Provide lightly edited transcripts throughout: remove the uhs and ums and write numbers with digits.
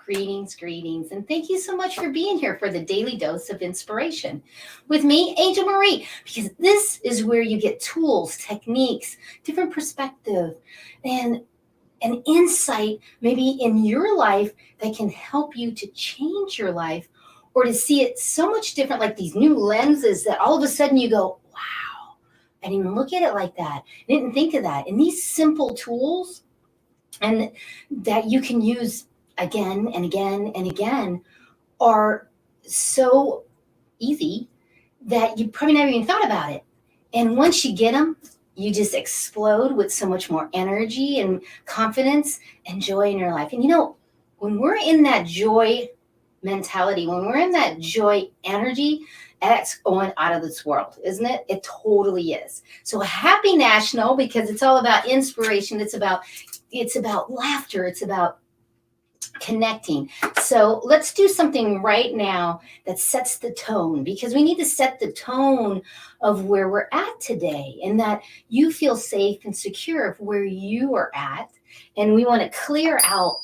Greetings, greetings, and thank you so much for being here for the Daily Dose of Inspiration with me, Angel Marie, because this is where you get tools, techniques, different perspective, and an insight maybe in your life that can help you to change your life or to see it so much different, like these new lenses that all of a sudden you go, wow, I didn't even look at it like that. I didn't think of that. And these simple tools and that you can use again and again and again are so easy that you probably never even thought about it. And once you get them, you just explode with so much more energy and confidence and joy in your life. And when we're in that joy mentality, when we're in that joy energy, that's going out of this world, isn't it? It totally is. So happy National, because it's all about inspiration. It's about laughter. It's about connecting. So let's do something right now that sets the tone, because we need to set the tone of where we're at today and that you feel safe and secure of where you are at. And we want to clear out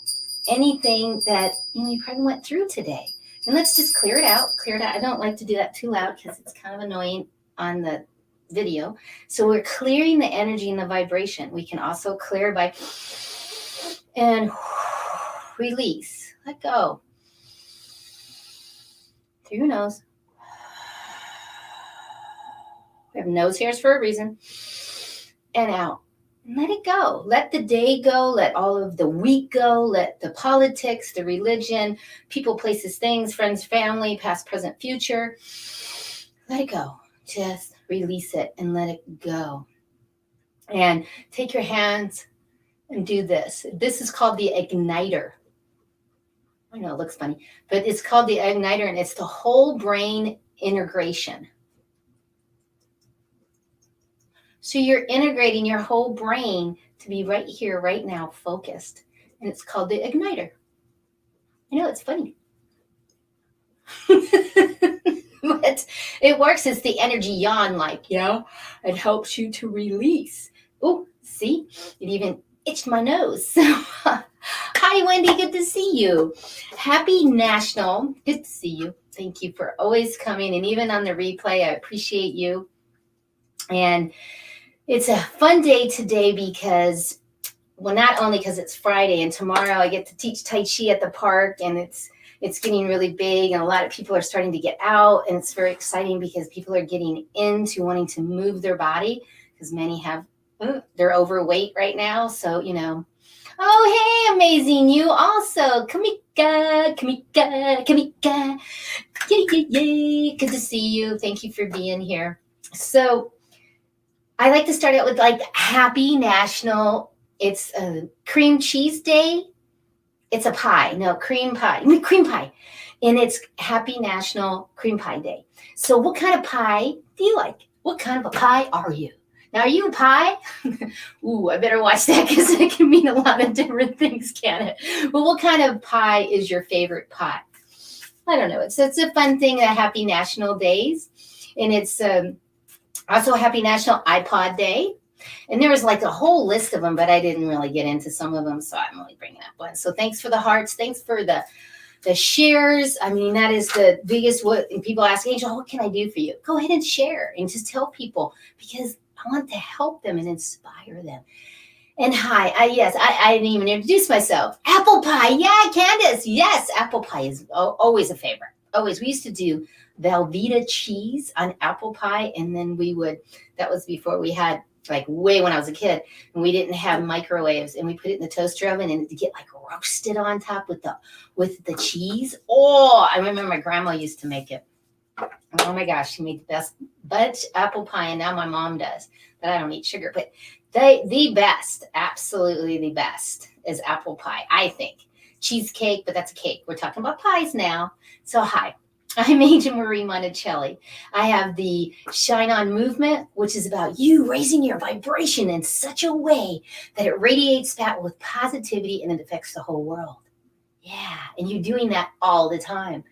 anything that you probably went through today. And let's just clear it out. I don't like to do that too loud because it's kind of annoying on the video. So we're clearing the energy and the vibration. We can also clear by and release. Let go. Through your nose. We have nose hairs for a reason. And out. And let it go. Let the day go. Let all of the week go. Let the politics, the religion, people, places, things, friends, family, past, present, future. Let it go. Just release it and let it go. And take your hands and do this. This is called the igniter. I know it looks funny, but it's called the igniter, and it's the whole brain integration. So you're integrating your whole brain to be right here, right now, focused. And it's called the igniter. I know it's funny. But it works. It's the energy yawn, it helps you to release. Oh, see, it even itched my nose. Hi, Wendy. Good to see you. Happy National. Good to see you. Thank you for always coming. And even on the replay, I appreciate you. And it's a fun day today because, well, not only because it's Friday and tomorrow I get to teach Tai Chi at the park, and it's getting really big and a lot of people are starting to get out, and it's very exciting because people are getting into wanting to move their body because many have, they're overweight right now. So, oh, hey, amazing. You also. Kamika. Yay. Good to see you. Thank you for being here. So I like to start out with happy National. It's a cream cheese day. It's a pie. No, cream pie. And it's happy National Cream Pie Day. So what kind of pie do you like? What kind of a pie are you? Now, are you a pie? Ooh, I better watch that because it can mean a lot of different things, can it? But what kind of pie is your favorite pie? I don't know. It's a fun thing, Happy National Days. And it's also Happy National iPod Day. And there was a whole list of them, but I didn't really get into some of them, so I'm only bringing up one. So thanks for the hearts. Thanks for the shares. I mean, that is the biggest. And people ask, Angel, what can I do for you? Go ahead and share and just tell people, because I want to help them and inspire them. And hi, I didn't even introduce myself. Apple pie. Yeah, Candace. Yes, apple pie is always a favorite. Always. We used to do Velveeta cheese on apple pie. And then that was before we had, way when I was a kid, and we didn't have microwaves, and we put it in the toaster oven and to get roasted on top with the cheese. Oh, I remember my grandma used to make it. Oh my gosh, she made the best Butch apple pie, and now my mom does. But I don't eat sugar. But the best, absolutely the best, is apple pie, I think. Cheesecake, but that's a cake. We're talking about pies now. So hi, I'm Angel Marie Monticelli. I have the Shine On movement, which is about you raising your vibration in such a way that it radiates that with positivity and it affects the whole world. Yeah, and you're doing that all the time.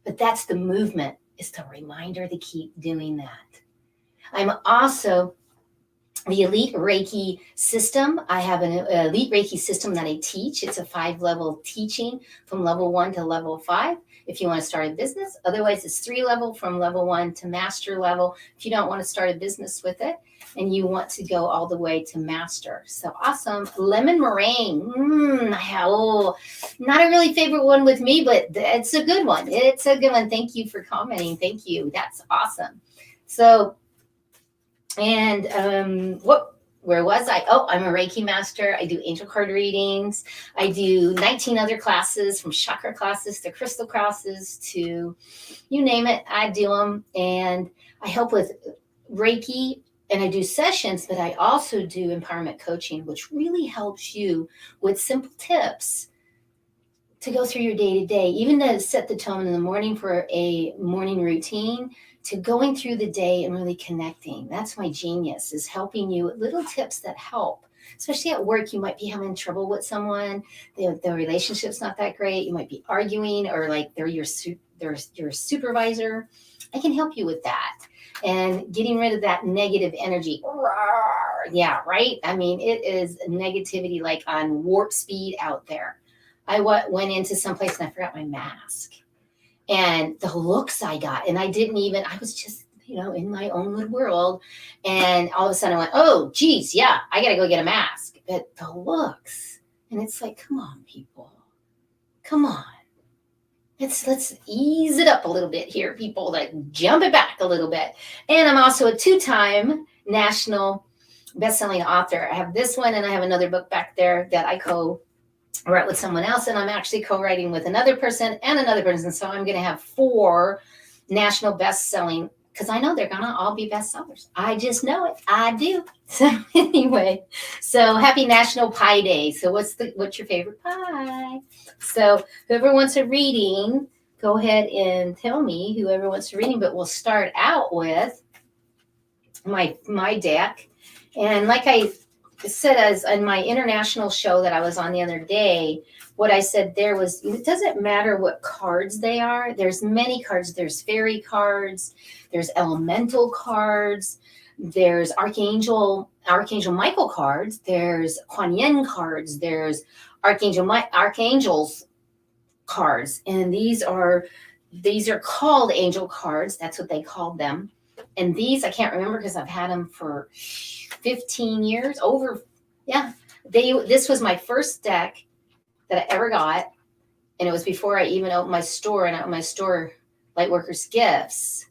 But that's the movement. It's the reminder to keep doing that. I'm also the Elite Reiki system. I have an Elite Reiki system that I teach. It's a 5-level teaching from level 1 to level 5 if you want to start a business. Otherwise, it's 3-level from level 1 to master level if you don't want to start a business with it and you want to go all the way to master. So awesome. Lemon meringue. Not a really favorite one with me, but it's a good one. It's a good one. Thank you for commenting. Thank you. That's awesome. So, and where was I? Oh, I'm a Reiki master. I do angel card readings. I do 19 other classes, from chakra classes to crystal classes to you name it. I do them. And I help with Reiki, and I do sessions, but I also do empowerment coaching, which really helps you with simple tips to go through your day-to-day, even to set the tone in the morning for a morning routine, to going through the day and really connecting. That's my genius, is helping you with little tips that help. Especially at work, you might be having trouble with someone, the relationship's not that great, you might be arguing, or like they're your supervisor. I can help you with that and getting rid of that negative energy. Yeah, right? I mean, it is negativity like on warp speed out there. I went into some place and I forgot my mask. And the looks I got, and I was just, in my own little world. And all of a sudden I went, oh, geez, yeah, I got to go get a mask. But the looks, and it's like, come on, people. Come on. Let's ease it up a little bit here, people. Like, jump it back a little bit. And I'm also a 2-time national best-selling author. I have this one, and I have another book back there that I write with someone else, and I'm actually co-writing with another person and another person. So I'm going to have 4 national best-selling, because I know they're going to all be bestsellers. I just know it. I do. So anyway, so happy National Pie Day. So what's your favorite pie? So whoever wants a reading, go ahead and tell me, whoever wants a reading, but we'll start out with my deck. And like I said, as in my international show that I was on the other day, what I said there was, it doesn't matter what cards they are. There's many cards. There's fairy cards. There's elemental cards. There's Archangel Michael cards. There's Kuan Yin cards. There's Archangels cards. And these are called angel cards. That's what they called them. And these, I can't remember because I've had them for 15 years over. Yeah. This was my first deck that I ever got. And it was before I even opened my store, and my store, Lightworkers Gifts.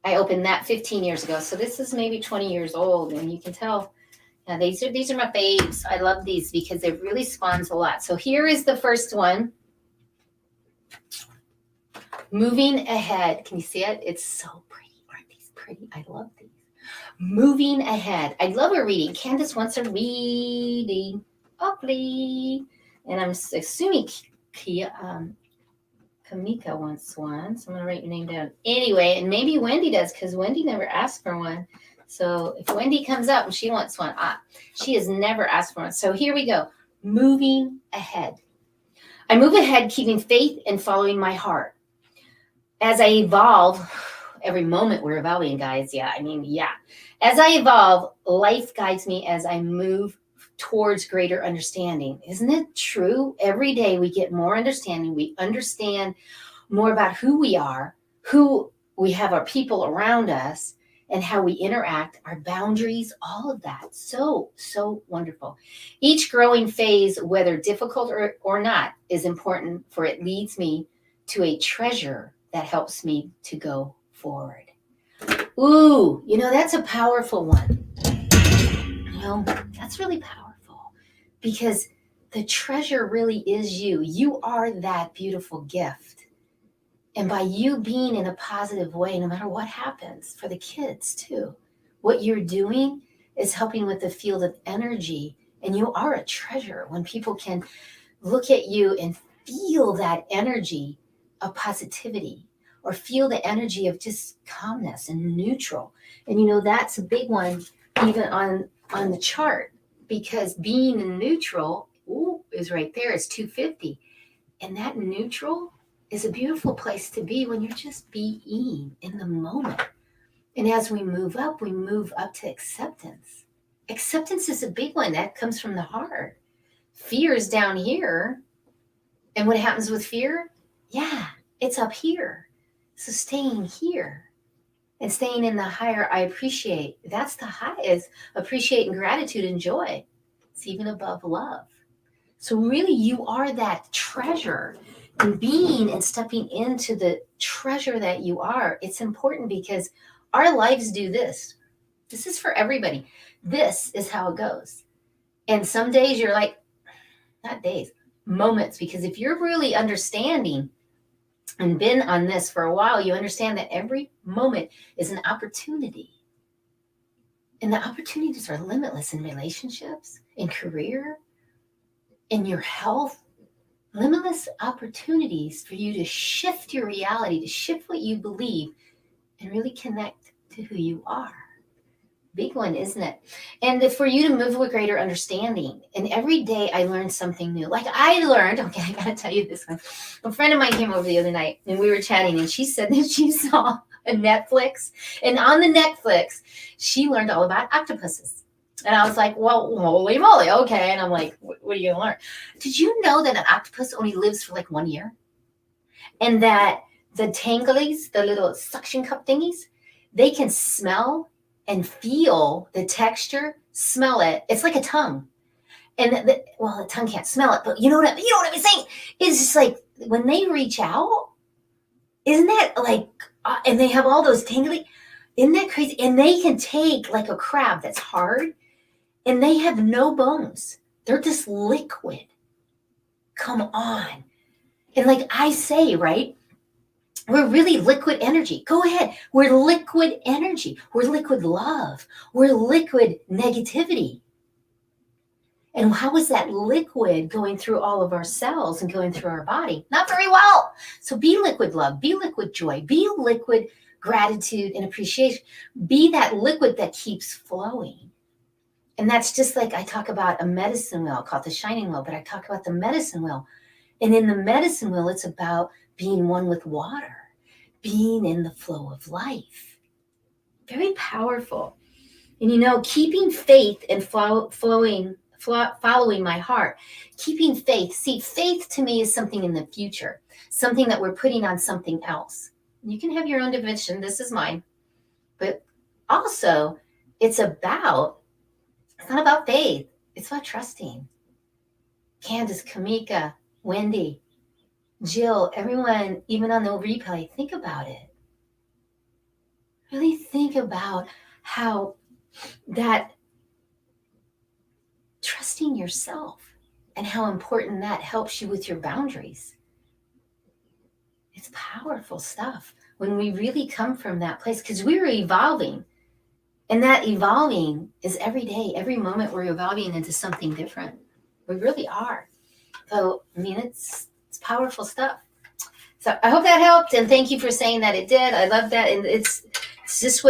I opened that 15 years ago. So this is maybe 20 years old, and you can tell. Yeah, these are my faves. I love these because it really spawns a lot. So here is the first one. Moving ahead. Can you see it? It's so pretty. Aren't these pretty? I love these. Moving ahead. I'd love a reading. Candace wants a reading. Oh, please. And I'm assuming Kamika wants one. So I'm going to write your name down. Anyway, and maybe Wendy does, because Wendy never asked for one. So if Wendy comes up and she wants one, she has never asked for one. So here we go. Moving ahead. I move ahead, keeping faith and following my heart. As I evolve, every moment we're evolving, guys. Yeah. As I evolve, life guides me as I move towards greater understanding. Isn't it true? Every day we get more understanding. We understand more about who we are, who we have, our people around us, and how we interact, our boundaries, all of that. So, so wonderful. Each growing phase, whether difficult or not, is important, for it leads me to a treasure that helps me to go forward. Ooh, that's a powerful one. That's really powerful, because the treasure really is you. You are that beautiful gift. And by you being in a positive way, no matter what happens, for the kids too, what you're doing is helping with the field of energy. And you are a treasure when people can look at you and feel that energy of positivity, or feel the energy of just calmness and neutral. And that's a big one, even on the chart, because being in neutral is right there. It's 250. And that neutral is a beautiful place to be when you're just being in the moment. And as we move up to acceptance. Acceptance is a big one. That comes from the heart. Fear is down here. And what happens with fear? Yeah, it's up here. So staying here and staying in the higher I appreciate, that's the highest. Appreciate and gratitude and joy. It's even above love. So really you are that treasure. And being and stepping into the treasure that you are, it's important because our lives do this. This is for everybody. This is how it goes. And some days you're like, not days, moments, because if you're really understanding and been on this for a while, you understand that every moment is an opportunity. And the opportunities are limitless in relationships, in career, in your health. Limitless opportunities for you to shift your reality, to shift what you believe, and really connect to who you are. Big one, isn't it? And for you to move with greater understanding. And every day I learned something new. Like I learned, okay, I gotta tell you this one. A friend of mine came over the other night and we were chatting and she said that she saw a Netflix. And on the Netflix, she learned all about octopuses. And I was like, well, holy moly, okay. And I'm like, what are you gonna learn? Did you know that an octopus only lives for like 1 year? And that the tanglies, the little suction cup thingies, they can smell and feel the texture, smell it. It's like a tongue. And the tongue can't smell it, but you know what I'm saying? It's just like when they reach out, isn't that like, and they have all those tingly, isn't that crazy? And they can take like a crab that's hard and they have no bones. They're just liquid. Come on. And like I say, right? We're really liquid energy. Go ahead. We're liquid energy. We're liquid love. We're liquid negativity. And how is that liquid going through all of our cells and going through our body? Not very well. So be liquid love, be liquid joy, be liquid gratitude and appreciation. Be that liquid that keeps flowing. And that's just like I talk about a medicine wheel called the shining wheel, but I talk about the medicine wheel. And in the medicine wheel, it's about being one with water, being in the flow of life. Very powerful. And keeping faith and following my heart, keeping faith. See, faith to me is something in the future, something that we're putting on something else. You can have your own definition. This is mine. But also, it's not about faith. It's about trusting. Candace, Kamika, Wendy, Jill, everyone, even on the replay, think about it. Really think about how that trusting yourself and how important that helps you with your boundaries. It's powerful stuff when we really come from that place because we're evolving. And that evolving is every day, every moment we're evolving into something different. We really are. So, it's powerful stuff. So I hope that helped. And thank you for saying that it did. I love that. And it's just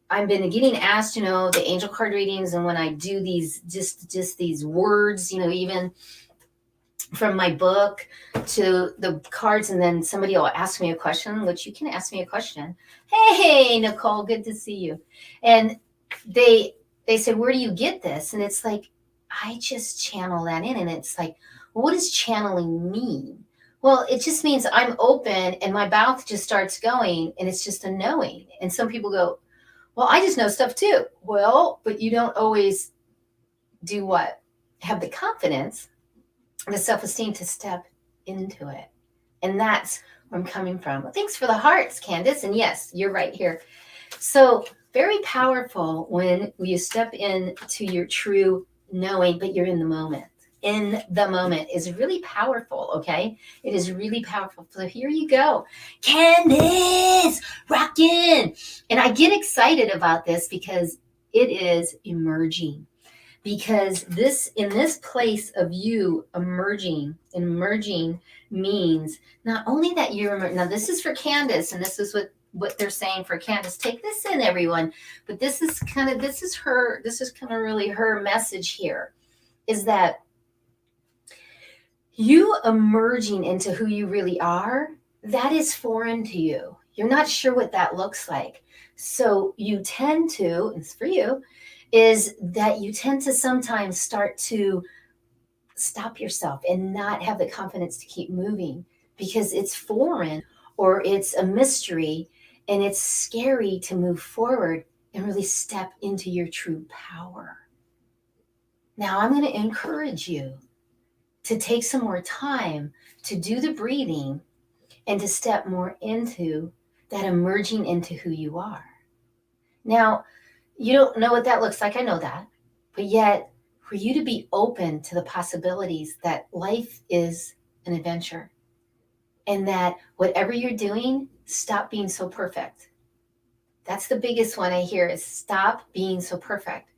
I've been getting asked, the angel card readings. And when I do these, just these words, even from my book to the cards, and then somebody will ask me a question, which you can ask me a question. Hey, Nicole, good to see you. And they said, where do you get this? And it's like, I just channel that in. And it's like, what does channeling mean? Well, it just means I'm open and my mouth just starts going and it's just a knowing. And some people go, well, I just know stuff too. Well, but you don't always do what? Have the confidence, the self-esteem to step into it. And that's where I'm coming from. Well, thanks for the hearts, Candace. And yes, you're right here. So very powerful when you step into your true knowing, but you're in the moment. In the moment is really powerful, okay? It is really powerful. So here you go. Candace, rockin'. And I get excited about this because it is emerging. Because in this place of you emerging means not only that you're, now this is for Candace, and this is what they're saying for Candace. Take this in, everyone. But this is kind of really her message here, is that you emerging into who you really are, that is foreign to you. You're not sure what that looks like. So you tend to, it's for you, is that you tend to sometimes start to stop yourself and not have the confidence to keep moving because it's foreign or it's a mystery and it's scary to move forward and really step into your true power. Now, I'm going to encourage you to take some more time to do the breathing and to step more into that emerging into who you are. Now, you don't know what that looks like. I know that. But yet, for you to be open to the possibilities that life is an adventure and that whatever you're doing, stop being so perfect. That's the biggest one I hear is stop being so perfect.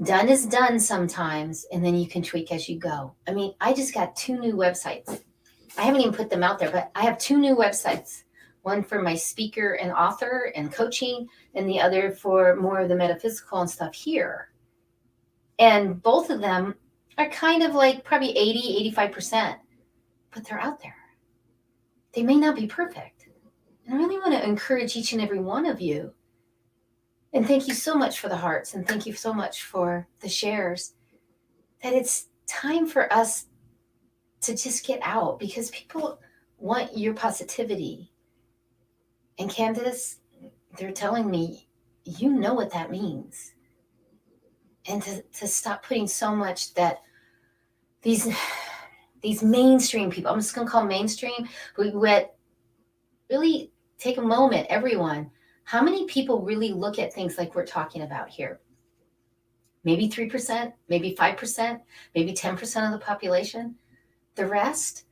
Done is done sometimes, and then you can tweak as you go. I mean, I just got 2 new websites. I haven't even put them out there, but I have 2 new websites. One for my speaker and author and coaching, and the other for more of the metaphysical and stuff here. And both of them are kind of like probably 80, 85%, but they're out there. They may not be perfect. And I really want to encourage each and every one of you. And thank you so much for the hearts, and thank you so much for the shares, that it's time for us to just get out because people want your positivity. And Candace, they're telling me, you know what that means. And to stop putting so much that these mainstream people, I'm just going to call them mainstream, but really take a moment, everyone. How many people really look at things like we're talking about here? Maybe 3%, maybe 5%, maybe 10% of the population. The rest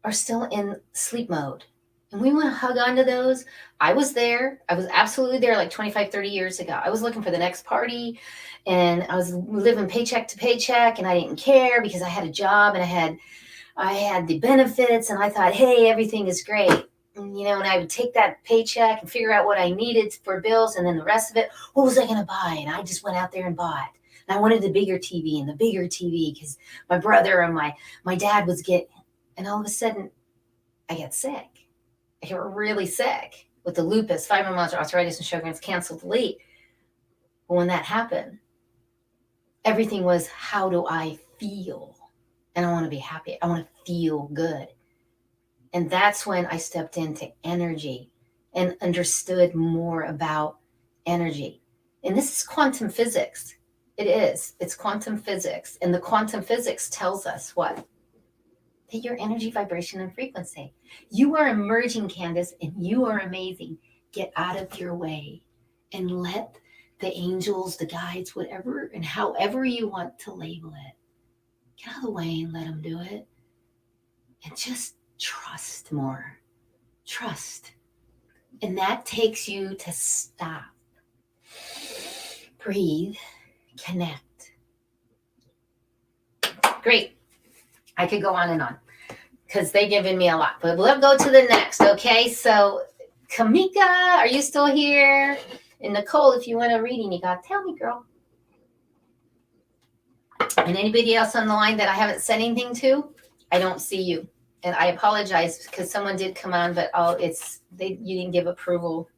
are still in sleep mode. And we want to hug onto those. I was there. I was absolutely there like 25, 30 years ago. I was looking for the next party and I was living paycheck to paycheck and I didn't care because I had a job and I had the benefits and I thought, hey, everything is great. And, and I would take that paycheck and figure out what I needed for bills and then the rest of it, what was I going to buy? And I just went out there and bought. And I wanted the bigger TV and the bigger TV because my brother and my dad was getting, and all of a sudden I got sick. I got really sick with the lupus, fibromyalgia, arthritis, and Sjogren's canceled late. But when that happened, everything was, how do I feel? And I want to be happy. I want to feel good. And that's when I stepped into energy and understood more about energy. And this is quantum physics. It is. It's quantum physics. And the quantum physics tells us what? That your energy, vibration, and frequency. You are emerging, Candace, and you are amazing. Get out of your way and let the angels, the guides, whatever, and however you want to label it, get out of the way and let them do it. And just trust more. Trust. And that takes you to stop. Breathe. Connect. Great. I could go on and on because they've given me a lot, but we'll go to the next. Okay. So Kamika, are you still here? And Nicole, if you want a reading, you got to tell me, girl. And anybody else on the line that I haven't said anything to, I don't see you. And I apologize because someone did come on, but you didn't give approval.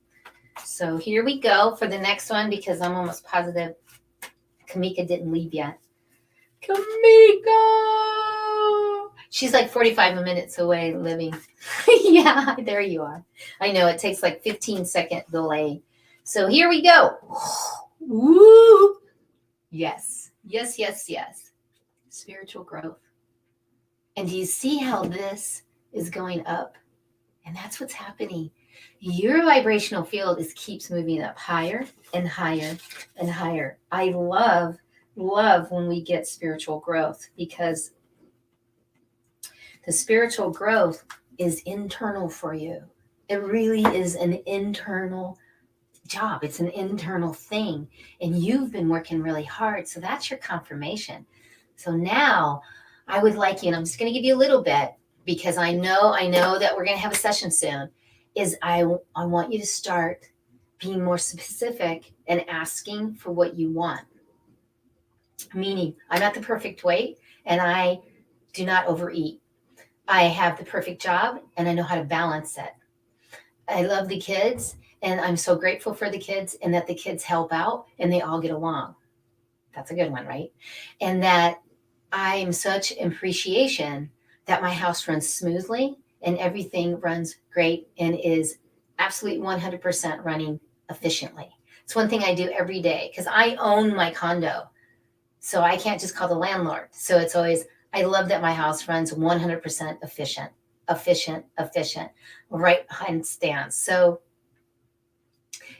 So here we go for the next one because I'm almost positive Kamika didn't leave yet. Kamika! She's like 45 minutes away living. Yeah, there you are. I know it takes like 15-second delay. So here we go. Woo! Yes. Yes, yes, yes. Spiritual growth. And do you see how this is going up? And that's what's happening. Your vibrational field keeps moving up higher and higher and higher. I love when we get spiritual growth because the spiritual growth is internal for you. It really is an internal job. It's an internal thing. And you've been working really hard. So that's your confirmation. So now I would like you, and I'm just going to give you a little bit because I know that we're going to have a session soon, is I want you to start being more specific and asking for what you want. Meaning, I'm at the perfect weight and I do not overeat. I have the perfect job and I know how to balance it. I love the kids and I'm so grateful for the kids and that the kids help out and they all get along. That's a good one, right? And that I'm such appreciation that my house runs smoothly and everything runs great and is absolutely 100% running efficiently. It's one thing I do every day because I own my condo. So I can't just call the landlord. So it's always, I love that my house runs 100% efficient, right behind stands. So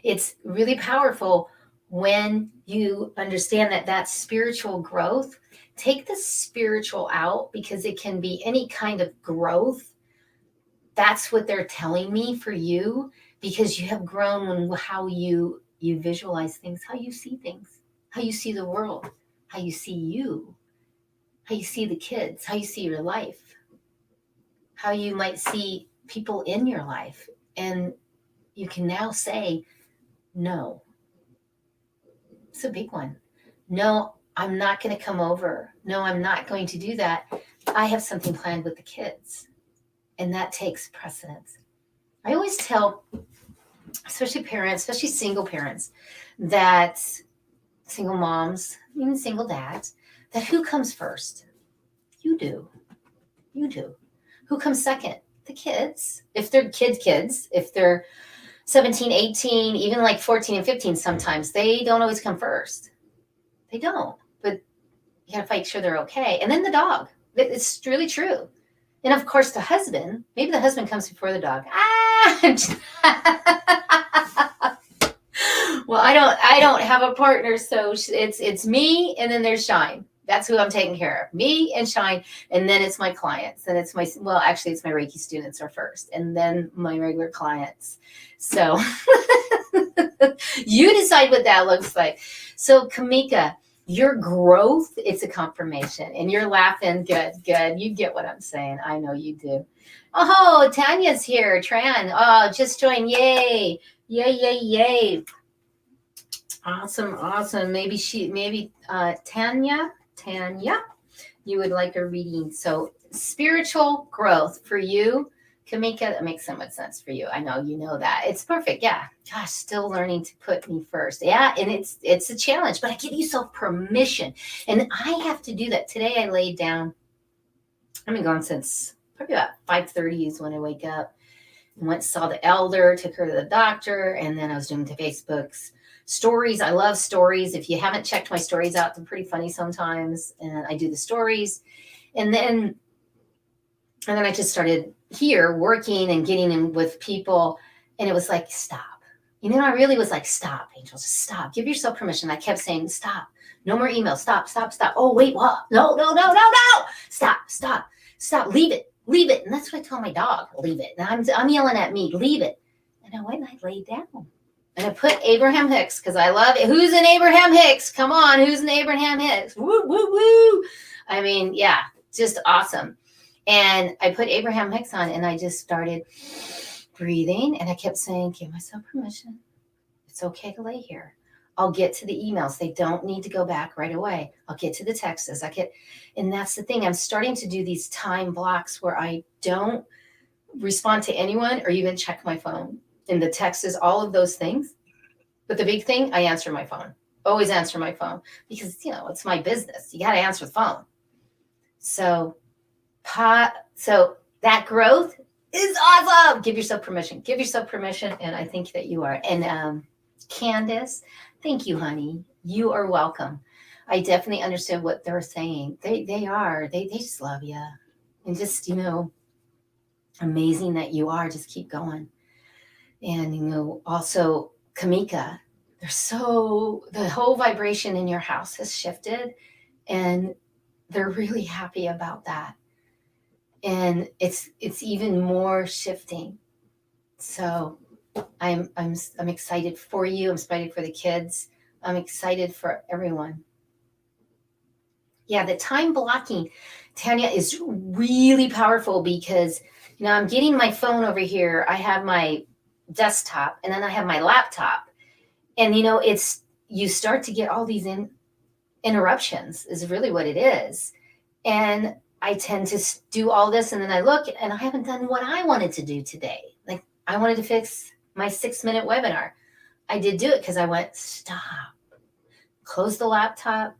it's really powerful when you understand that that's spiritual growth. Take the spiritual out because it can be any kind of growth. That's what they're telling me for you because you have grown in how you visualize things, how you see things, how you see the world, how you see you, how you see the kids, how you see your life, how you might see people in your life. And you can now say, no. It's a big one. No, I'm not going to come over. No, I'm not going to do that. I have something planned with the kids. And that takes precedence. I always tell, especially parents, especially single parents, that single moms, even single dads, that who comes first? You do. You do. Who comes second? The kids. If they're kids, if they're 17, 18, even like 14 and 15 sometimes, they don't always come first. They don't. But you got to make sure they're okay. And then the dog. It's really true. And of course, the husband, maybe the husband comes before the dog. Well, I don't have a partner, so it's me and then there's Shine. That's who I'm taking care of. Me and Shine, and then it's my clients, and it's my it's my Reiki students are first, and then my regular clients. So you decide what that looks like. So Kamika, your growth, it's a confirmation, and you're laughing. Good. You get what I'm saying. I know you do. Oh, Tanya's here. Tran. Oh, just joined. Yay. Awesome. Maybe Tanya, you would like a reading. So spiritual growth for you, Kamika, that makes so much sense for you. I know you know that. It's perfect. Yeah. Gosh, still learning to put me first. Yeah, and it's a challenge, but I give yourself permission. And I have to do that. Today I laid down. I've been going since probably about 5:30 is when I wake up. Went saw the elder, took her to the doctor, and then I was doing the Facebook's stories. I love stories. If you haven't checked my stories out, they're pretty funny sometimes. And I do the stories. And then I just started here working and getting in with people. And it was like, stop. I really was like, stop, Angel, just stop. Give yourself permission. I kept saying, stop. No more emails. Stop. Oh, wait, what? No. Stop. Leave it. And that's what I tell my dog, leave it. And I'm yelling at me, leave it. And I went and I laid down. And I put Abraham Hicks because I love it. Who's an Abraham Hicks? Come on, who's an Abraham Hicks? Woo. I mean, yeah, just awesome. And I put Abraham Hicks on and I just started breathing. And I kept saying, give myself permission. It's okay to lay here. I'll get to the emails. They don't need to go back right away. I'll get to the texts. And that's the thing. I'm starting to do these time blocks where I don't respond to anyone or even check my phone. And the text is all of those things. But the big thing, I answer my phone. Always answer my phone because, it's my business. You got to answer the phone. So that growth is awesome. Give yourself permission. And I think that you are. And Candace, thank you, honey. You are welcome. I definitely understand what they're saying. They just love you. And just, amazing that you are. Just keep going. And, also Kamika, the whole vibration in your house has shifted and they're really happy about that. And it's even more shifting. So I'm excited for you. I'm excited for the kids. I'm excited for everyone. Yeah, the time blocking, Tanya, is really powerful because, I'm getting my phone over here. I have my desktop and then I have my laptop. And, you start to get all these interruptions is really what it is. And I tend to do all this and then I look and I haven't done what I wanted to do today. Like I wanted to fix my 6-minute webinar. I did do it because I went, stop, close the laptop,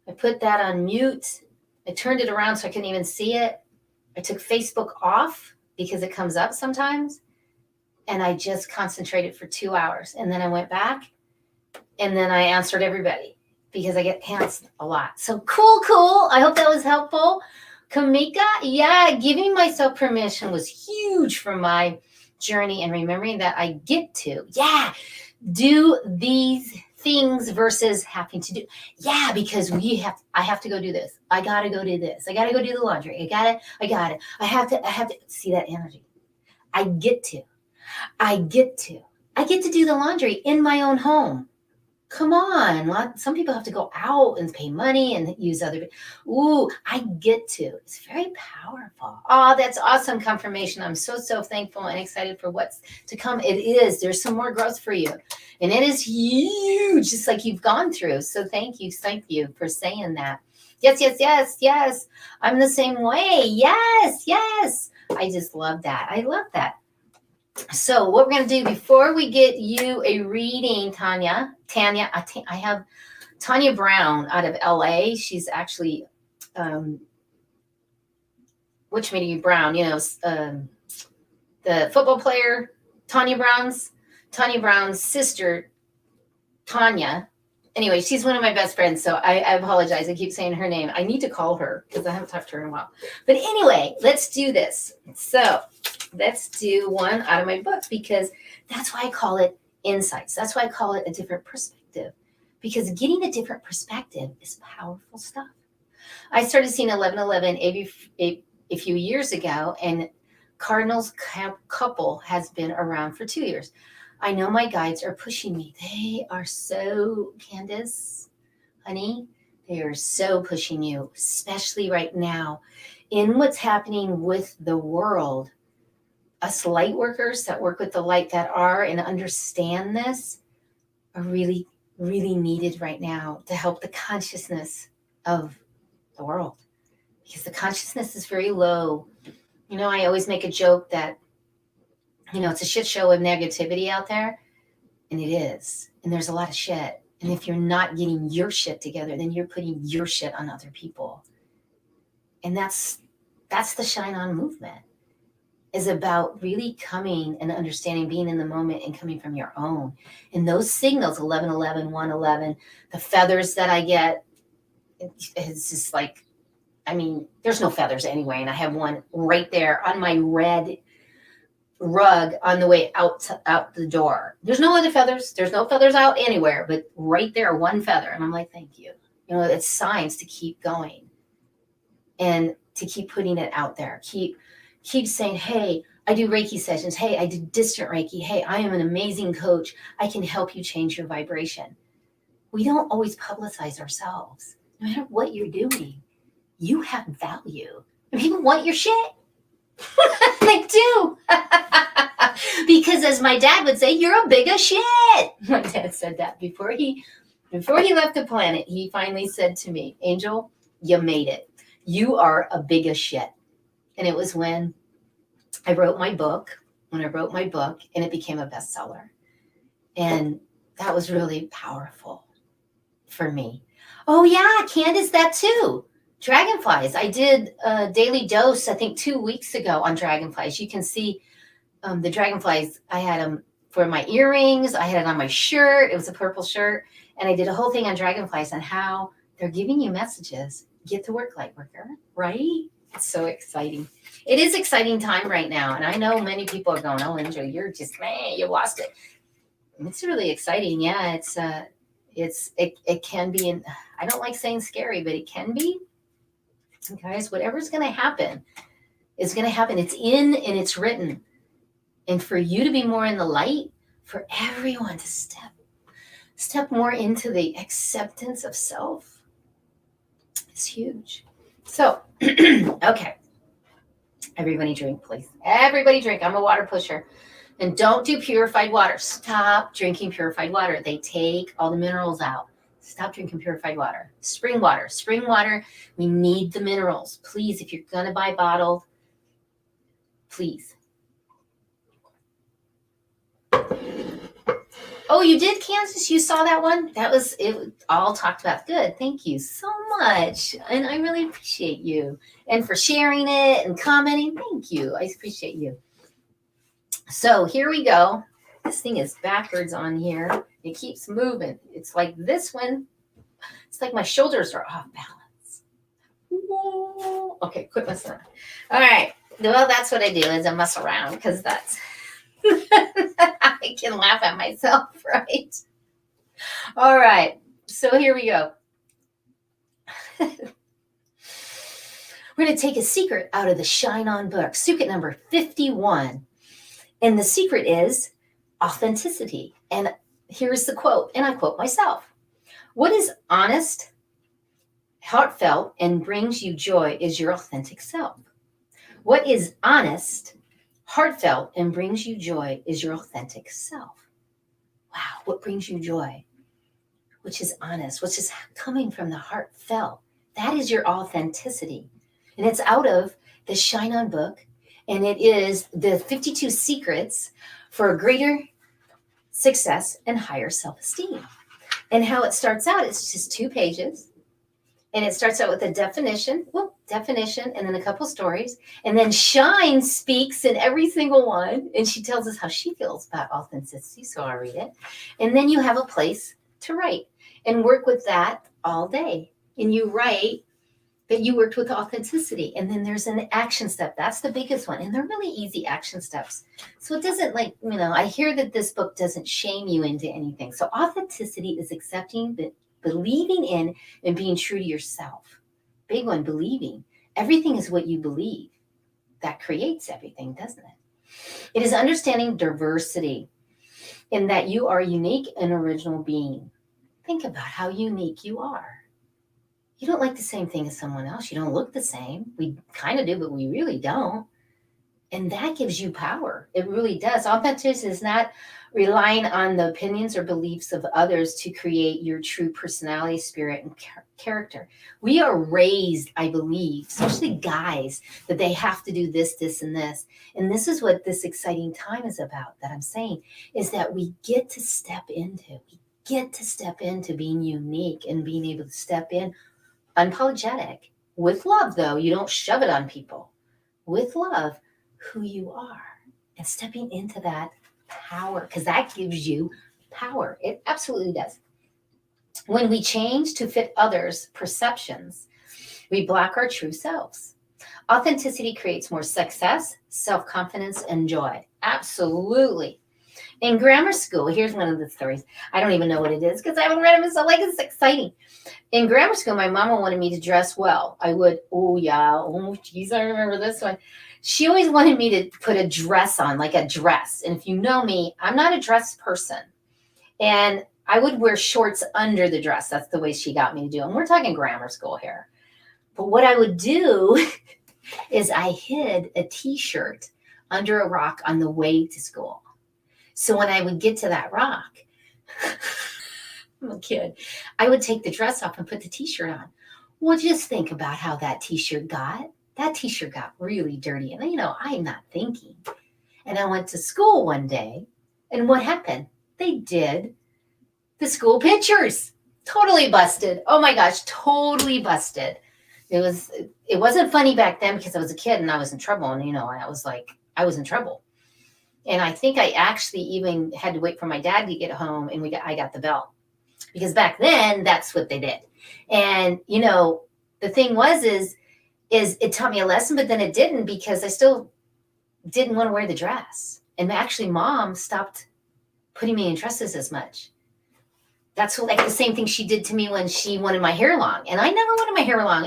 I put that on mute. I turned it around so I couldn't even see it. I took Facebook off because it comes up sometimes. And I just concentrated for 2 hours. And then I went back and then I answered everybody because I get pants a lot. So cool. I hope that was helpful. Kamika, yeah, giving myself permission was huge for my journey and remembering that I get to, do these things versus having to do. Yeah, because I have to go do this. I got to go do this. I got to go do the laundry. I got it. I have to see that energy. I get to do the laundry in my own home. Come on. Some people have to go out and pay money and use other. Ooh, I get to. It's very powerful. Oh, that's awesome confirmation. I'm so thankful and excited for what's to come. It is. There's some more growth for you. And it is huge, just like you've gone through. So thank you for saying that. Yes. I'm the same way. Yes. I just love that. I love that. So what we're going to do before we get you a reading, Tanya, I have Tanya Brown out of LA. She's actually, which meeting Brown, the football player, Tanya Brown's sister, Tanya. Anyway, she's one of my best friends, so I apologize. I keep saying her name. I need to call her because I haven't talked to her in a while. But anyway, let's do this. So let's do one out of my book because that's why I call it insights. That's why I call it a different perspective, because getting a different perspective is powerful stuff. I started seeing 1111 a few years ago, and Cardinals couple has been around for 2 years. I know my guides are pushing me. They are so, Candace, honey, they are so pushing you, especially right now in what's happening with the world. Us light workers that work with the light that are and understand this are really, really needed right now to help the consciousness of the world, because the consciousness is very low. I always make a joke that, it's a shit show of negativity out there, and it is. And there's a lot of shit. And if you're not getting your shit together, then you're putting your shit on other people. And that's the Shine On movement, is about really coming and understanding, being in the moment and coming from your own. And those signals, 1111, 111, the feathers that I get, it's just like, there's no feathers anyway. And I have one right there on my red rug on the way out the door. There's no other feathers. There's no feathers out anywhere, but right there, one feather. And I'm like, thank you. It's signs to keep going and to keep putting it out there. Keep saying, hey, I do Reiki sessions. Hey, I do distant Reiki. Hey, I am an amazing coach. I can help you change your vibration. We don't always publicize ourselves. No matter what you're doing, you have value. And people want your shit. They do. Because as my dad would say, you're a big as shit. My dad said that before he left the planet. He finally said to me, Angel, you made it. You are a big as shit. And it was when I wrote my book, and it became a bestseller. And that was really powerful for me. Oh yeah, Candace, that too. Dragonflies. I did a daily dose, I think 2 weeks ago on dragonflies. You can see the dragonflies. I had them for my earrings. I had it on my shirt. It was a purple shirt. And I did a whole thing on dragonflies and how they're giving you messages. Get to work, light worker, right? It's so exciting. It is exciting time right now. And I know many people are going, oh, Angel, you're just, man, you lost it. It's really exciting. Yeah, it can be, I don't like saying scary, but it can be. And guys, whatever's going to happen is going to happen. It's in and it's written. And for you to be more in the light, for everyone to step more into the acceptance of self, is huge. So, okay. Everybody drink, please. Everybody drink. I'm a water pusher. And don't do purified water. Stop drinking purified water. They take all the minerals out. Stop drinking purified water. Spring water. We need the minerals. Please, if you're going to buy bottled, please. Oh, you did, Kansas? You saw that one? That was it. All talked about. Good. Thank you so much. And I really appreciate you. And for sharing it and commenting. Thank you. I appreciate you. So here we go. This thing is backwards on here. It keeps moving. It's like this one. It's like my shoulders are off balance. Whoa. Okay, quit messing around. All right. Well, that's what I do is I mess around because that's I can laugh at myself, right? All right. So here we go. We're going to take a secret out of the Shine On book, secret number 51. And the secret is authenticity. And here's the quote, and I quote myself. What is honest, heartfelt, and brings you joy is your authentic self. What is honest, heartfelt, and brings you joy is your authentic self. Wow, what brings you joy? Which is honest, which is coming from the heartfelt. That is your authenticity. And it's out of the Shine On book. And it is the 52 secrets for greater success and higher self-esteem. And how it starts out, it's just 2 pages. And it starts out with a definition, and then a couple stories. And then Shine speaks in every single one. And she tells us how she feels about authenticity. So I'll read it. And then you have a place to write and work with that all day. And you write that you worked with authenticity. And then there's an action step. That's the biggest one. And they're really easy action steps. So it doesn't I hear that this book doesn't shame you into anything. So authenticity is accepting, believing in, and being true to yourself. Big one, believing. Everything is what you believe. That creates everything, doesn't it? It is understanding diversity in that you are a unique and original being. Think about how unique you are. You don't like the same thing as someone else. You don't look the same. We kind of do, but we really don't. And that gives you power. It really does. Authenticity is not relying on the opinions or beliefs of others to create your true personality, spirit, and character. We are raised, I believe, especially guys, that they have to do this, this, and this. And this is what this exciting time is about, that I'm saying, is that we get to step into being unique and being able to step in unapologetic, with love, though. You don't shove it on people. With love, who you are, and stepping into that power, because that gives you power. It absolutely does. When we change to fit others' perceptions, we block our true selves. Authenticity creates more success, self-confidence, and joy. Absolutely. In grammar school, here's one of the stories. I don't even know what it is because I haven't read them, so it's exciting. In grammar school, my mama wanted me to dress well. I would, I remember this one. She always wanted me to put a dress on, like a dress. And if you know me, I'm not a dress person. And I would wear shorts under the dress. That's the way she got me to do it. And we're talking grammar school here. But what I would do is I hid a T-shirt under a rock on the way to school. So when I would get to that rock, I'm a kid, I would take the dress off and put the T-shirt on. Well, just think about how that T-shirt got. That T-shirt got really dirty. And, I'm not thinking. And I went to school one day. And what happened? They did the school pictures. Totally busted. Oh, my gosh, totally busted. It wasn't funny back then because I was a kid and I was in trouble. And, I was in trouble. And I think I actually even had to wait for my dad to get home and I got the belt. Because back then, that's what they did. And, the thing is it taught me a lesson, but then it didn't because I still didn't want to wear the dress. And actually, Mom stopped putting me in dresses as much. That's like the same thing she did to me when she wanted my hair long. And I never wanted my hair long.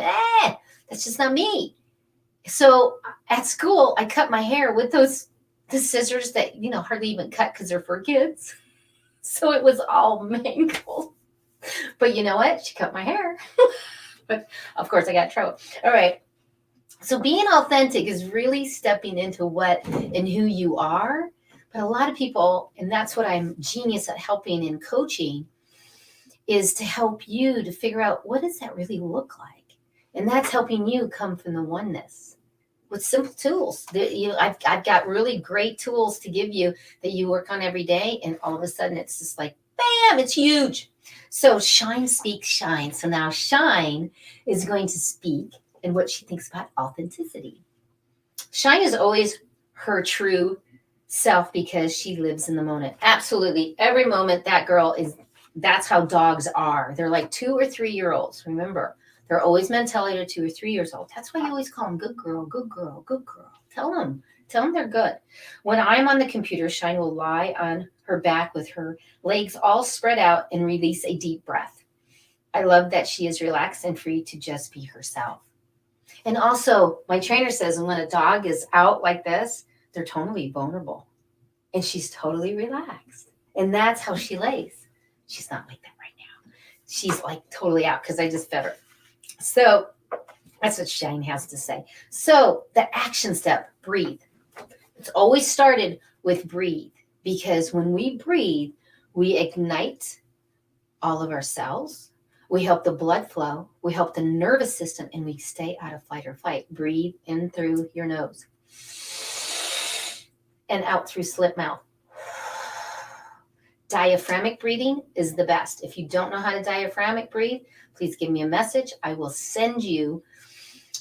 That's just not me. So at school, I cut my hair with the scissors that, hardly even cut because they're for kids. So it was all mangled. But you know what? She cut my hair. But of course, I got in trouble. All right. So being authentic is really stepping into what and who you are. But a lot of people, and that's what I'm genius at helping in coaching, is to help you to figure out what does that really look like? And that's helping you come from the oneness. with simple tools. I've got really great tools to give you that you work on every day, and all of a sudden it's just like, bam, it's huge. So shine, speak, shine. So now Shine is going to speak and what she thinks about authenticity. Shine is always her true self because she lives in the moment. Absolutely. Every moment that girl is, that's how dogs are. They're like 2 or 3 year olds. Remember, they're always mentality of 2 or 3 years old. That's why you always call them good girl, good girl, good girl. Tell them they're good. When I'm on the computer, Shine will lie on her back with her legs all spread out and release a deep breath. I love that she is relaxed and free to just be herself. And also, my trainer says when a dog is out like this, they're totally vulnerable. And she's totally relaxed. And that's how she lays. She's not like that right now. She's like totally out because I just fed her. So that's what Shine has to say. So the action step, breathe. It's always started with breathe, because when we breathe, we ignite all of our cells. We help the blood flow. We help the nervous system, and we stay out of fight or flight. Breathe in through your nose and out through slip mouth. Diaphragmic breathing is the best. If you don't know how to diaphragmic breathe, please give me a message. I will send you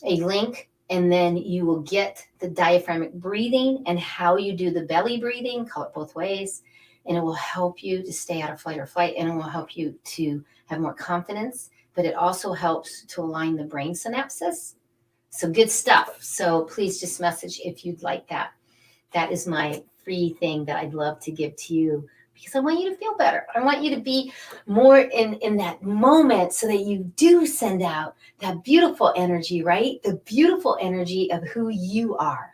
a link, and then you will get the diaphragmic breathing and how you do the belly breathing. Call it both ways. And it will help you to stay out of flight or flight, and it will help you to have more confidence, but it also helps to align the brain synapses. So good stuff. So please just message if you'd like that. That is my free thing that I'd love to give to you, because I want you to feel better. I want you to be more in that moment so that you do send out that beautiful energy, right? The beautiful energy of who you are.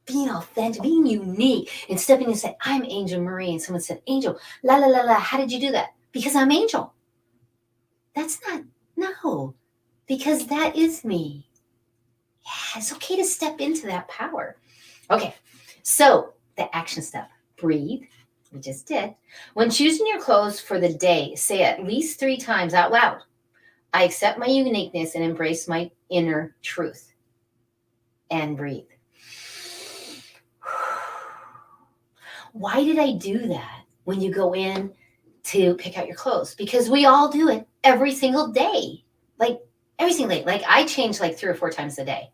Being authentic, being unique, and stepping in and saying, I'm Angel Marie. And someone said, Angel, la, la, la, la. How did you do that? Because I'm Angel. That's not, no, because that is me. Yeah, it's okay to step into that power. Okay, so the action step, breathe. We just did. When choosing your clothes for the day, say at least 3 times out loud, I accept my uniqueness and embrace my inner truth. And breathe. Why did I do that when you go in to pick out your clothes? Because we all do it every single day. Like every single day. Like I change like 3 or 4 times a day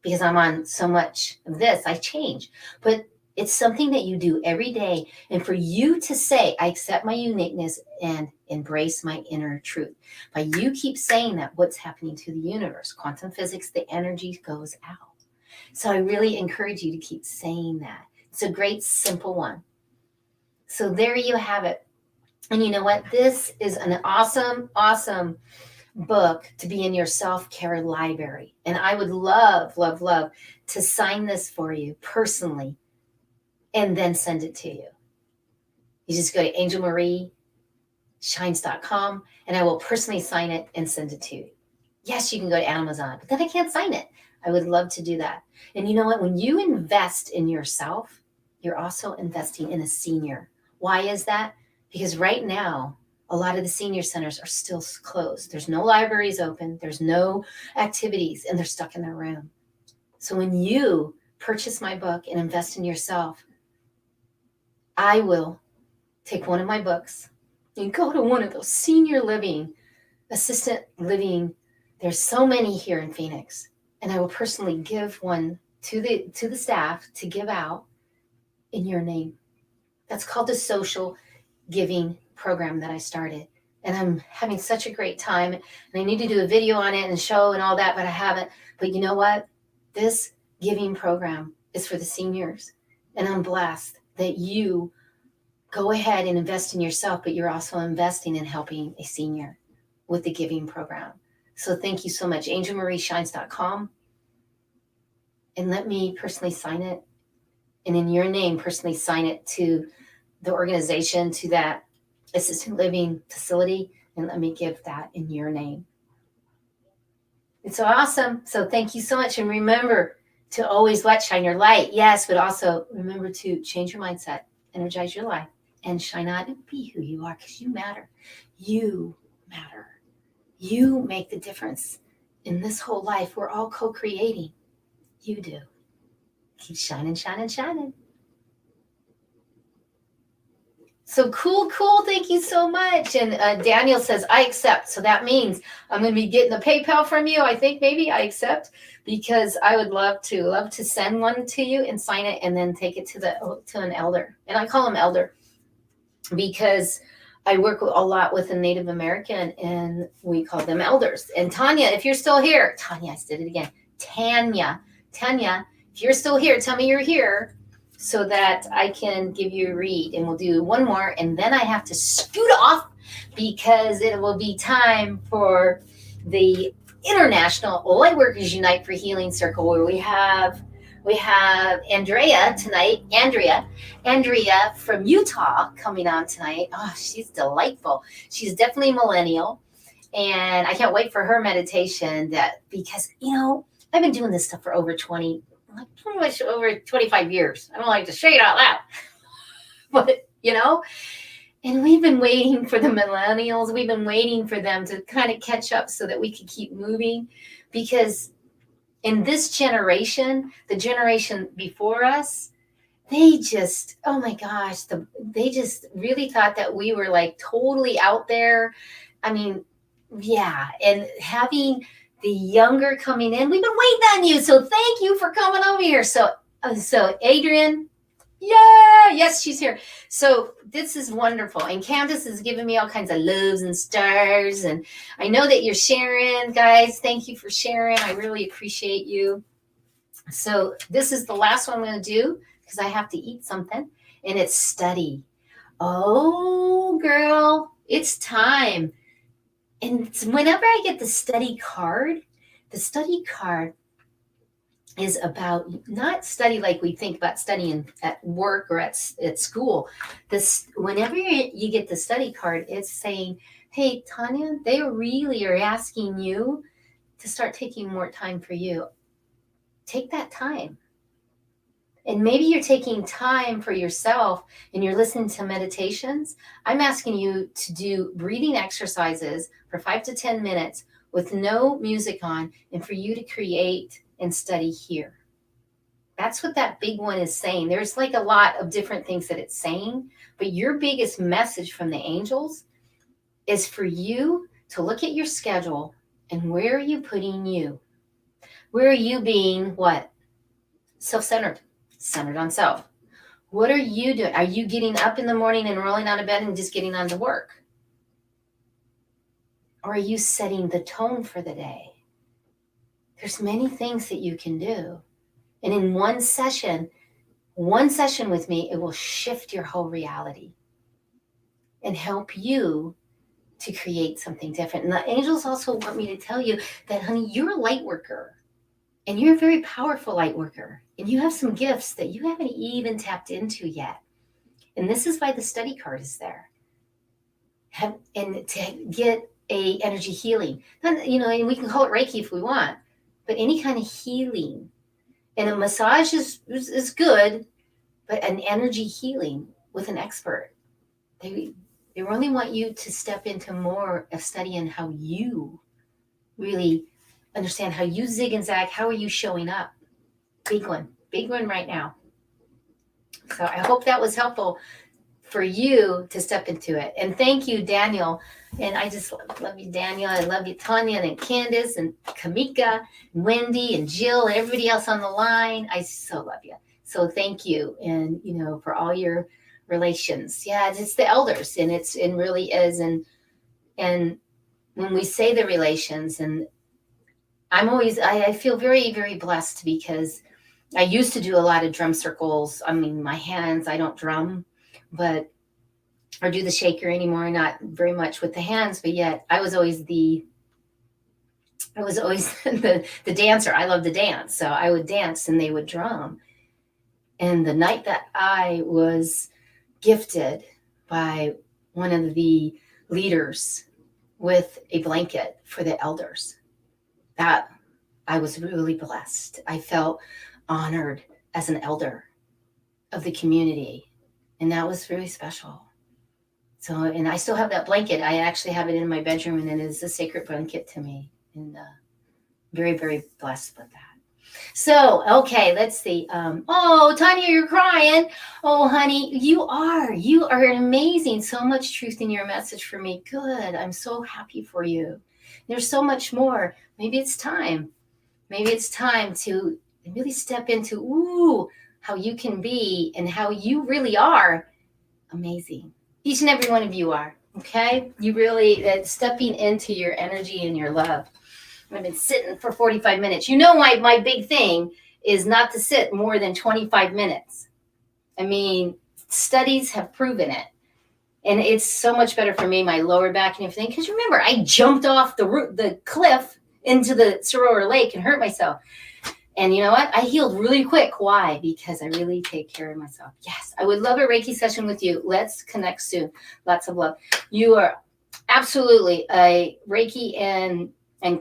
because I'm on so much of this. I change. But it's something that you do every day. And for you to say, I accept my uniqueness and embrace my inner truth. By you keep saying that, what's happening to the universe? Quantum physics, the energy goes out. So I really encourage you to keep saying that. It's a great, simple one. So there you have it. And you know what? This is an awesome, awesome book to be in your self-care library. And I would love, love, love to sign this for you personally and then send it to you. You just go to angelmarieshines.com and I will personally sign it and send it to you. Yes, you can go to Amazon, but then I can't sign it. I would love to do that. And you know what? When you invest in yourself, you're also investing in a senior. Why is that? Because right now, a lot of the senior centers are still closed. There's no libraries open. There's no activities, and they're stuck in their room. So when you purchase my book and invest in yourself, I will take one of my books and go to one of those senior living, assistant living. There's so many here in Phoenix. And I will personally give one to the staff to give out in your name. That's called the social giving program that I started. And I'm having such a great time. And I need to do a video on it and show and all that, but I haven't. But you know what? This giving program is for the seniors. And I'm blessed that you go ahead and invest in yourself, but you're also investing in helping a senior with the giving program. So thank you so much. angelmarieshines.com. And let me personally sign it. And in your name, personally sign it to the organization, to that assisted living facility. And let me give that in your name. It's so awesome. So thank you so much. And remember to always shine your light. Yes, but also remember to change your mindset, energize your life, and shine out and be who you are, because you matter. You matter. You make the difference in this whole life, we're all co-creating. You do. Keep shining, shining, shining. So cool. Thank you so much. And Daniel says, I accept. So that means I'm going to be getting a PayPal from you. I think maybe I accept, because I would love to send one to you and sign it and then take it to an elder. And I call him elder because I work a lot with a Native American and we call them elders. And Tanya, if you're still here, Tanya, I did it again. Tanya, if you're still here, tell me you're here, so that I can give you a read. And we'll do one more, and then I have to scoot off because it will be time for the International Lightworkers Unite for Healing Circle, where we have Andrea tonight. Andrea from Utah coming on tonight. Oh, she's delightful. She's definitely millennial, and I can't wait for her meditation. Because I've been doing this stuff for over 20, like pretty much over 25 years. I don't like to say it out loud, but and we've been waiting for the millennials. We've been waiting for them to kind of catch up so that we can keep moving, because in this generation, the generation before us, they just, oh my gosh, they just really thought that we were like totally out there. I mean, yeah, and having the younger coming in, we've been waiting on you. So thank you for coming over here. So Adrian, yeah, yes, she's here. So this is wonderful. And Candace is giving me all kinds of loves and stars. And I know that you're sharing, guys. Thank you for sharing. I really appreciate you. So this is the last one I'm going to do, because I have to eat something. And it's study. Oh, girl, it's time. And whenever I get the study card is about not study like we think about studying at work or at school. Whenever you get the study card, it's saying, hey, Tanya, they really are asking you to start taking more time for you. Take that time. And maybe you're taking time for yourself and you're listening to meditations. I'm asking you to do breathing exercises for 5 to 10 minutes with no music on, and for you to create and study here. That's what that big one is saying. There's like a lot of different things that it's saying, but your biggest message from the angels is for you to look at your schedule and where are you putting you? Where are you being what? Self-centered, centered on self. What are you doing? Are you getting up in the morning and rolling out of bed and just getting on to work? Or are you setting the tone for the day? There's many things that you can do. And in one session with me, it will shift your whole reality and help you to create something different. And the angels also want me to tell you that, honey, you're a light worker, and you're a very powerful light worker, and you have some gifts that you haven't even tapped into yet. And this is why the study card is there. And to get a energy healing, and we can call it Reiki if we want, but any kind of healing. And a massage is good, but an energy healing with an expert. They really want you to step into more of studying how you really understand how you zig and zag. How are you showing up? Big one right now. So I hope that was helpful for you to step into it. And thank you, Daniel. And I just love you, Daniel. I love you, Tanya, and Candace, and Kamika, and Wendy, and Jill, and everybody else on the line. I so love you. So thank you. And, for all your relations. Yeah, it's the elders, and it really is. And when we say the relations, and I feel very, very blessed, because I used to do a lot of drum circles. I mean, my hands, I don't drum, or do the shaker anymore, not very much with the hands, but yet I was always the dancer. I love to dance. So I would dance and they would drum. And the night that I was gifted by one of the leaders with a blanket for the elders, that I was really blessed. I felt honored as an elder of the community. And that was really special. So, and I still have that blanket. I actually have it in my bedroom, and it is a sacred blanket to me. And Very, very blessed with that. So, okay, let's see. Oh, Tanya, you're crying. Oh, honey, you are amazing. So much truth in your message for me. Good. I'm so happy for you. There's so much more. Maybe it's time. Maybe it's time to really step into how you can be and how you really are amazing. Each and every one of you are. Okay, you really stepping into your energy and your love. I've been sitting for 45 minutes. You know, my big thing is not to sit more than 25 minutes. I mean, studies have proven it. And it's so much better for me, my lower back and everything. Because remember, I jumped off the cliff into the Soror Lake and hurt myself. And you know what? I healed really quick. Why? Because I really take care of myself. Yes, I would love a Reiki session with you. Let's connect soon. Lots of love. You are absolutely a Reiki and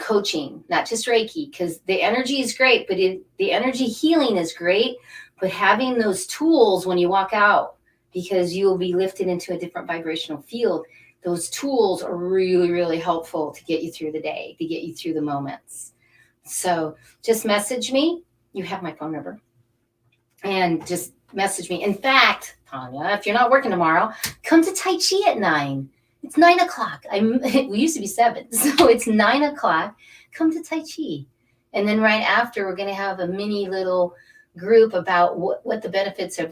coaching, not just Reiki, because the energy is great, but the energy healing is great. But having those tools when you walk out, because you will be lifted into a different vibrational field, those tools are really, really helpful to get you through the day, to get you through the moments. So just message me. You have my phone number. And just message me. In fact, Tanya, if you're not working tomorrow, come to Tai Chi at 9. It's 9 o'clock. We used to be 7. So it's 9 o'clock. Come to Tai Chi. And then right after, we're going to have a mini little group about what the benefits of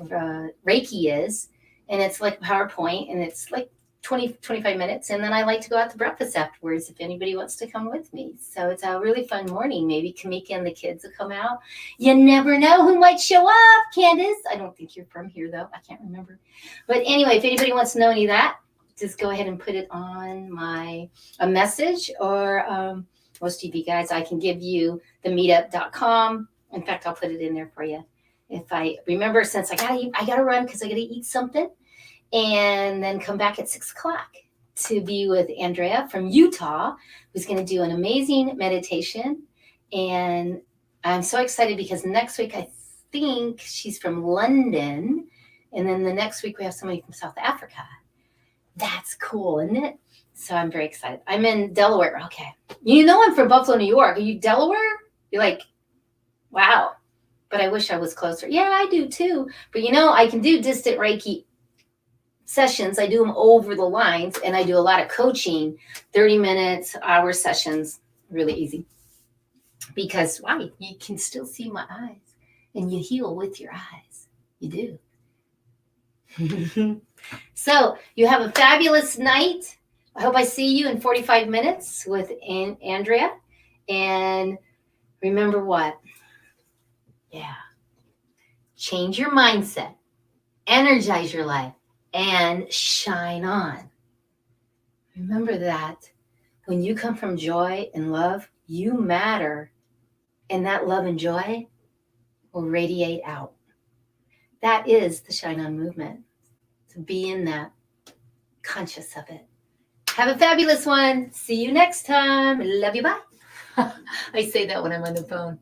Reiki is. And it's like PowerPoint. And it's like 25 minutes. And then I like to go out to breakfast afterwards if anybody wants to come with me. So it's a really fun morning. Maybe Kamika and the kids will come out. You never know who might show up. Candace, I don't think you're from here, though. I can't remember. But anyway, if anybody wants to know any of that, just go ahead and put it on a message. Or most of you guys, I can give you the meetup.com. In fact, I'll put it in there for you. If I remember, since I gotta run because I gotta eat something. And then come back at 6 o'clock to be with Andrea from Utah, who's going to do an amazing meditation. And I'm so excited because next week, I think she's from London. And then the next week, we have somebody from South Africa. That's cool, isn't it? So I'm very excited. I'm in Delaware. Okay. You know I'm from Buffalo, New York. Are you Delaware? You're like, wow. But I wish I was closer. Yeah, I do too. But I can do distant Reiki sessions. I do them over the lines, and I do a lot of coaching, 30 minutes, hour sessions, really easy. Because why? You can still see my eyes, and you heal with your eyes. You do. So you have a fabulous night. I hope I see you in 45 minutes with Andrea. And remember what? Yeah. Change your mindset. Energize your life. And shine on. Remember that when you come from joy and love, you matter. And that love and joy will radiate out. That is the Shine On movement. To be in that, conscious of it. Have a fabulous one. See you next time. Love you. Bye. I say that when I'm on the phone.